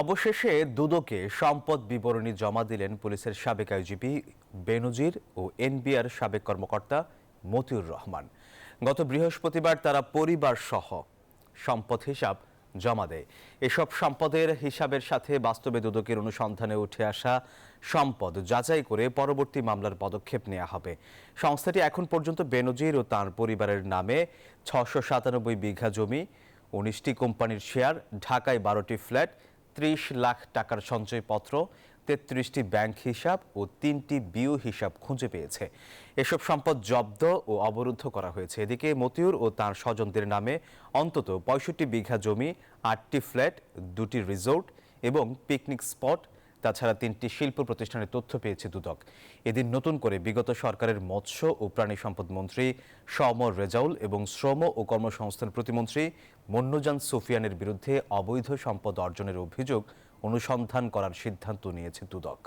অবশেষে দুদকে সম্পদ বিবরণী জমা দিলেন পুলিশের সাবেক আইজিপি বেনজির ও এনবিআর সাবেক কর্মকর্তা মতিউর রহমান। গত বৃহস্পতিবার তারা পরিবার সহ সম্পদ হিসাব জমা দেয়। এসব সম্পদের হিসাবের সাথে বাস্তবে দুদকের অনুসন্ধানে উঠে আসা সম্পদ যাচাই করে পরবর্তী মামলার পদক্ষেপ নেওয়া হবে। সংস্থাটি এখন পর্যন্ত বেনজির ও তাঁর পরিবারের নামে ৬৯৭ বিঘা জমি, ১৯টি কোম্পানির শেয়ার, ঢাকায় ১২টি ফ্ল্যাট, ৩০ লাখ টাকার সঞ্চয়পত্র, ৩৩টি ব্যাংক হিসাব ও ৩টি বিও হিসাব খুঁজে পেয়েছে। এসব সম্পদ জব্দ ও অবরুদ্ধ করা হয়েছে। এদিকে মতিউর ও তাঁর স্বজনদের নামে অন্তত ৬৫ বিঘা জমি, ৮টি ফ্ল্যাট, ২টি রিসোর্ট এবং পিকনিক স্পট, তাছাড়া ৩টি শিল্প প্রতিষ্ঠানের তথ্য পেয়েছে দুদক। এদিন নতুন করে বিগত সরকারের মৎস্য ও প্রাণী সম্পদ মন্ত্রী সওম রেজাউল এবং শ্রম ও কর্মসংস্থান প্রতিমন্ত্রী মন্নুজান সুফিয়ানের বিরুদ্ধে অবৈধ সম্পদ অর্জনের অভিযোগ অনুসন্ধান করার সিদ্ধান্ত নিয়েছে দুদক।